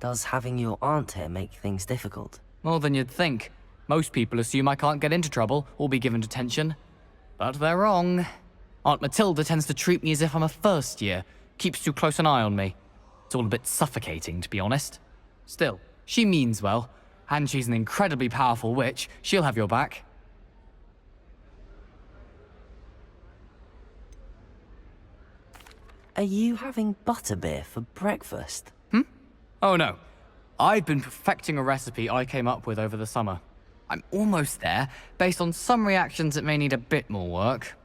Does having your aunt here make things difficult? More than you'd think. Most people assume I can't get into trouble or be given detention. But they're wrong. Aunt Matilda tends to treat me as if I'm a first year, keeps too close an eye on me. It's all a bit suffocating, to be honest. Still, she means well, and she's an incredibly powerful witch. She'll have your back. Are you having butterbeer for breakfast? Oh no. I've been perfecting a recipe I came up with over the summer. I'm almost there, based on some reactions that may need a bit more work.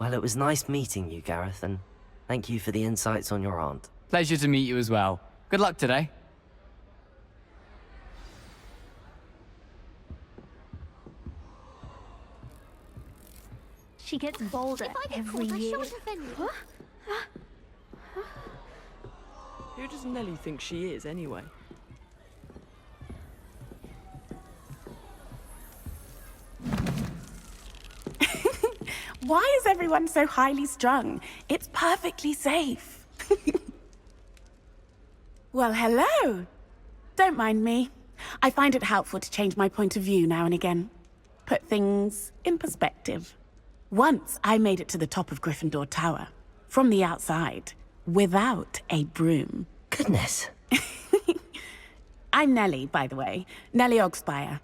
Well, it was nice meeting you, Gareth, and thank you for the insights on your aunt. Pleasure to meet you as well. Good luck today. She gets bolder every year. Who does Nellie think she is, anyway? Why is everyone so highly strung? It's perfectly safe. Well, hello. Don't mind me. I find it helpful to change my point of view now and again. Put things in perspective. Once I made it to the top of Gryffindor Tower, from the outside, without a broom. Goodness. I'm Nellie, by the way. Nellie Ogspire.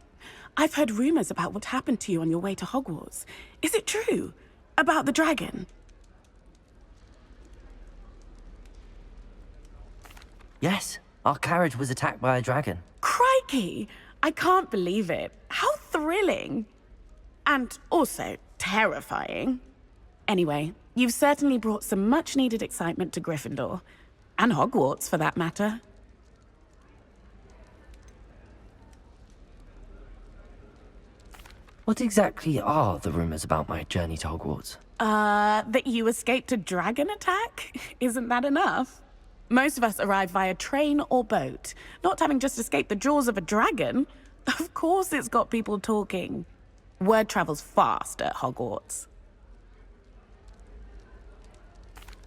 I've heard rumors about what happened to you on your way to Hogwarts. Is it true? About the dragon? Yes, our carriage was attacked by a dragon. Crikey! I can't believe it. How thrilling! And also terrifying. Anyway, you've certainly brought some much-needed excitement to Gryffindor. And Hogwarts, for that matter. What exactly are the rumors about my journey to Hogwarts? That you escaped a dragon attack? Isn't that enough? Most of us arrive via train or boat, not having just escaped the jaws of a dragon. Of course it's got people talking. Word travels fast at Hogwarts.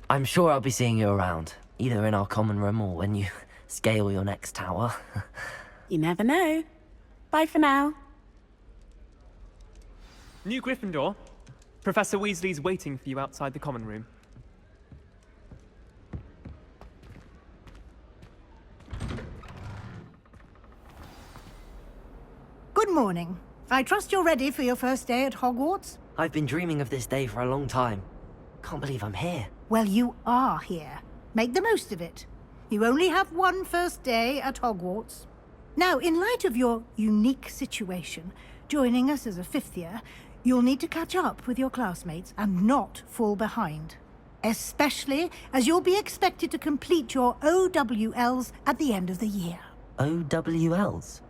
I'm sure I'll be seeing you around, either in our common room or when you scale your next tower. You never know. Bye for now. New Gryffindor. Professor Weasley's waiting for you outside the common room. Good morning. I trust you're ready for your first day at Hogwarts? I've been dreaming of this day for a long time. Can't believe I'm here. Well, you are here. Make the most of it. You only have one first day at Hogwarts. Now, in light of your unique situation, joining us as a fifth year, you'll need to catch up with your classmates and not fall behind. Especially as you'll be expected to complete your OWLs at the end of the year. OWLs?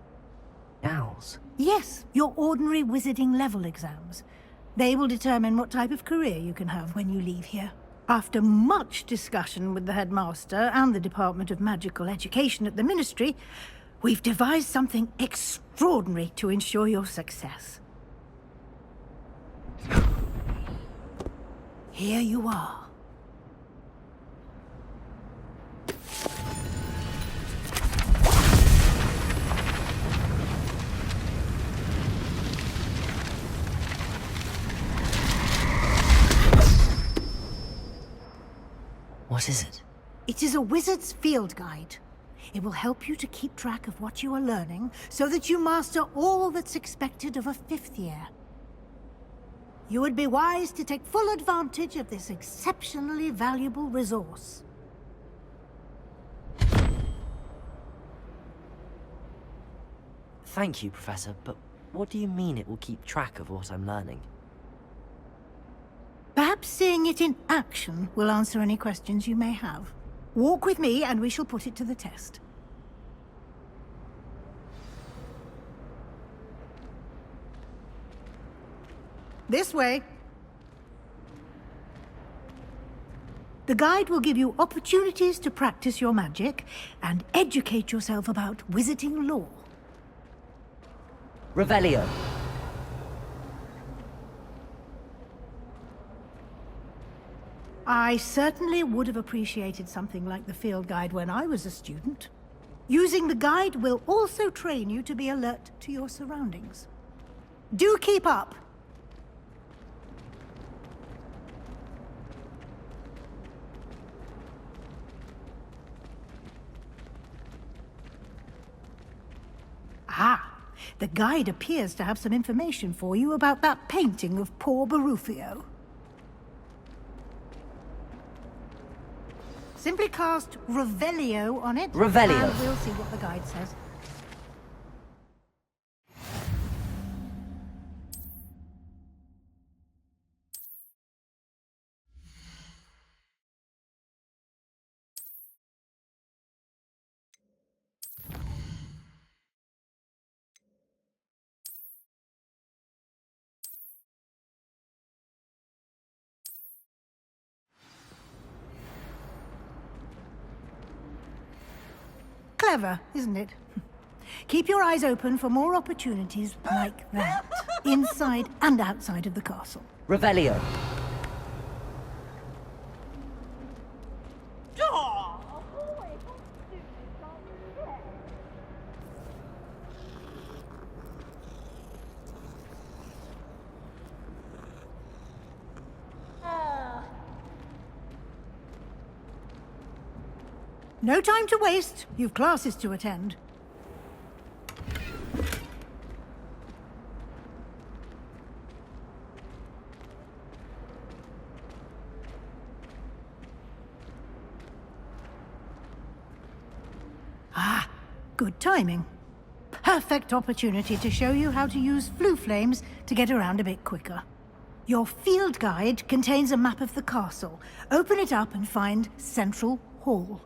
Owls? Yes, your ordinary wizarding level exams. They will determine what type of career you can have when you leave here. After much discussion with the headmaster and the Department of Magical Education at the Ministry, we've devised something extraordinary to ensure your success. Here you are. What is it? It is a wizard's field guide. It will help you to keep track of what you are learning so that you master all that's expected of a fifth year. You would be wise to take full advantage of this exceptionally valuable resource. Thank you, Professor, but what do you mean it will keep track of what I'm learning? Perhaps seeing it in action will answer any questions you may have. Walk with me and we shall put it to the test. This way. The guide will give you opportunities to practice your magic and educate yourself about wizarding lore. I certainly would have appreciated something like the field guide when I was a student. Using the guide will also train you to be alert to your surroundings. Do keep up! Ah, the guide appears to have some information for you about that painting of poor Barufio. Simply cast Revelio on it, Revelio. and we'll see what the guide says. Clever, isn't it? Keep your eyes open for more opportunities like that, inside and outside of the castle. Revelio. No time to waste. You've classes to attend. Ah, good timing. Perfect opportunity to show you how to use flue flames to get around a bit quicker. Your field guide contains a map of the castle. Open it up and find Central Hall.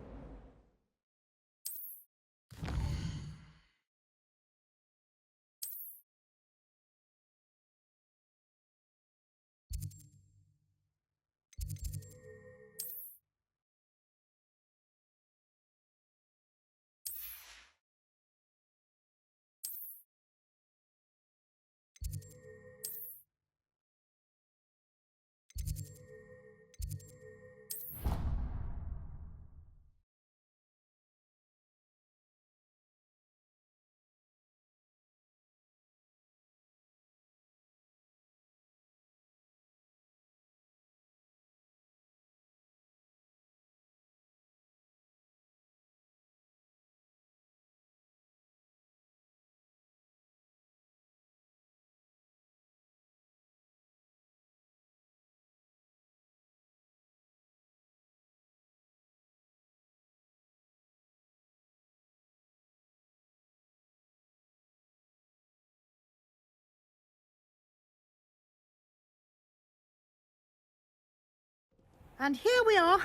And here we are.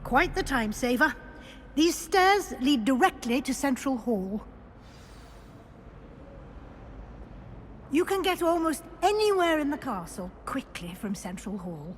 Quite the time saver. These stairs lead directly to Central Hall. You can get almost anywhere in the castle quickly from Central Hall.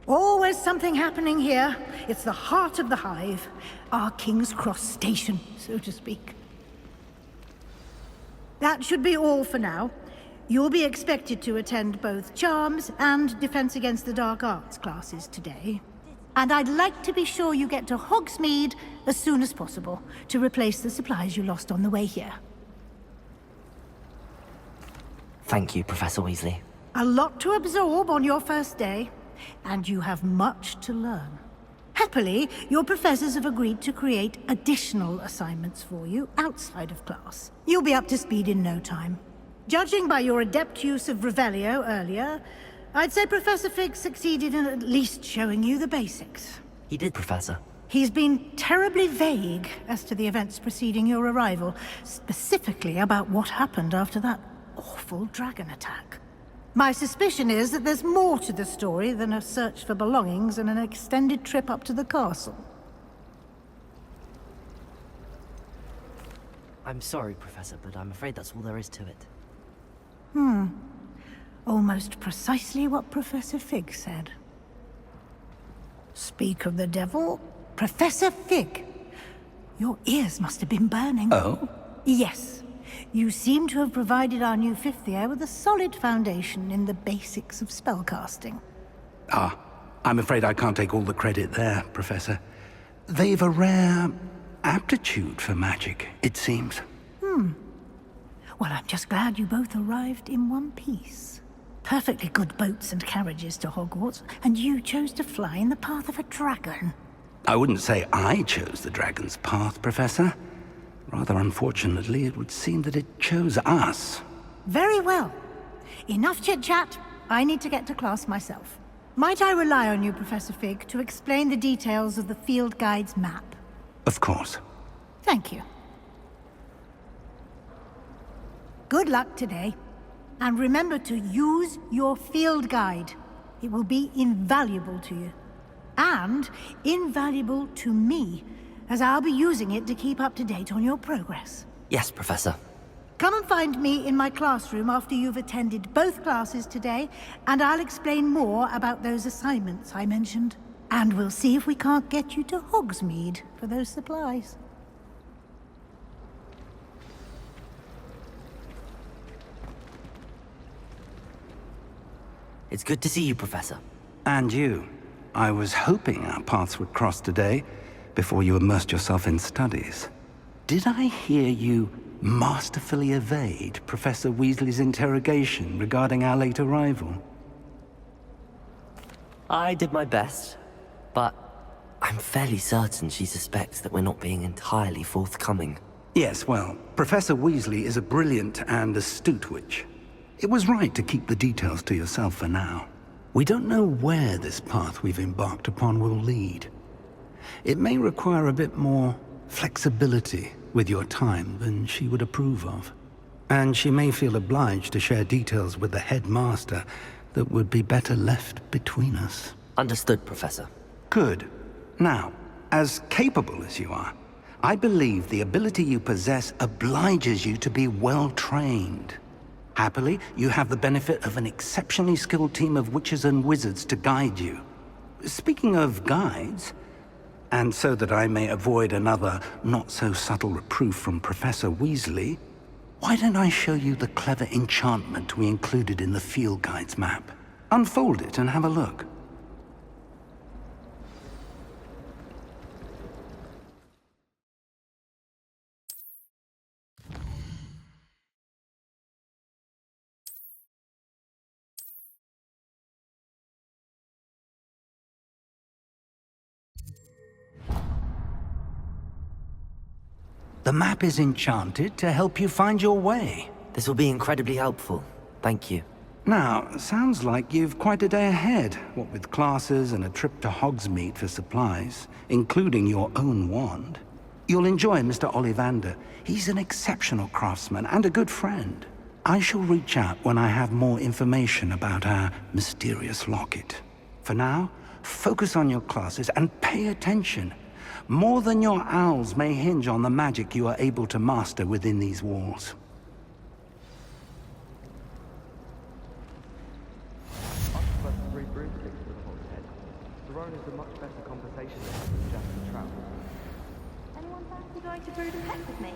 Always something happening here. It's the heart of the hive. Our King's Cross station, so to speak. That should be all for now. You'll be expected to attend both Charms and Defense Against the Dark Arts classes today. And I'd like to be sure you get to Hogsmeade as soon as possible to replace the supplies you lost on the way here. Thank you, Professor Weasley. A lot to absorb on your first day, and you have much to learn. Happily, your professors have agreed to create additional assignments for you outside of class. You'll be up to speed in no time. Judging by your adept use of Revelio earlier, I'd say Professor Fig succeeded in at least showing you the basics. He did, Professor. He's been terribly vague as to the events preceding your arrival, specifically about what happened after that awful dragon attack. My suspicion is that there's more to the story than a search for belongings and an extended trip up to the castle. I'm sorry, Professor, but I'm afraid that's all there is to it. Almost precisely what Professor Fig said. Speak of the devil, Professor Fig. Your ears must have been burning. Oh? Yes. You seem to have provided our new fifth year with a solid foundation in the basics of spellcasting. Ah, I'm afraid I can't take all the credit there, Professor. They've a rare aptitude for magic, it seems. Well, I'm just glad you both arrived in one piece. Perfectly good boats and carriages to Hogwarts, and you chose to fly in the path of a dragon. I wouldn't say I chose the dragon's path, Professor. Rather unfortunately, it would seem that it chose us. Very well. Enough chit-chat. I need to get to class myself. Might I rely on you, Professor Fig, to explain the details of the field guide's map? Of course. Thank you. Good luck today. And remember to use your field guide. It will be invaluable to you. And invaluable to me, as I'll be using it to keep up to date on your progress. Yes, Professor. Come and find me in my classroom after you've attended both classes today, and I'll explain more about those assignments I mentioned. And we'll see if we can't get you to Hogsmeade for those supplies. It's good to see you, Professor. And you. I was hoping our paths would cross today, before you immersed yourself in studies. Did I hear you masterfully evade Professor Weasley's interrogation regarding our late arrival? I did my best, but I'm fairly certain she suspects that we're not being entirely forthcoming. Yes, well, Professor Weasley is a brilliant and astute witch. It was right to keep the details to yourself for now. We don't know where this path we've embarked upon will lead. It may require a bit more flexibility with your time than she would approve of. And she may feel obliged to share details with the headmaster that would be better left between us. Understood, Professor. Good. Now, as capable as you are, I believe the ability you possess obliges you to be well-trained. Happily, you have the benefit of an exceptionally skilled team of witches and wizards to guide you. Speaking of guides, and so that I may avoid another not-so-subtle reproof from Professor Weasley, why don't I show you the clever enchantment we included in the field guide's map? Unfold it and have a look. The map is enchanted to help you find your way. This will be incredibly helpful. Thank you. Now, sounds like you've quite a day ahead, what with classes and a trip to Hogsmeade for supplies, including your own wand. You'll enjoy Mr. Ollivander. He's an exceptional craftsman and a good friend. I shall reach out when I have more information about our mysterious locket. For now, focus on your classes and pay attention. More than your owls may hinge on the magic you are able to master within these walls. Three broomsticks to the horse's head. Verone is a much better conversationalist than Jack the Trout. Anyone fancy going to brew the pet with me?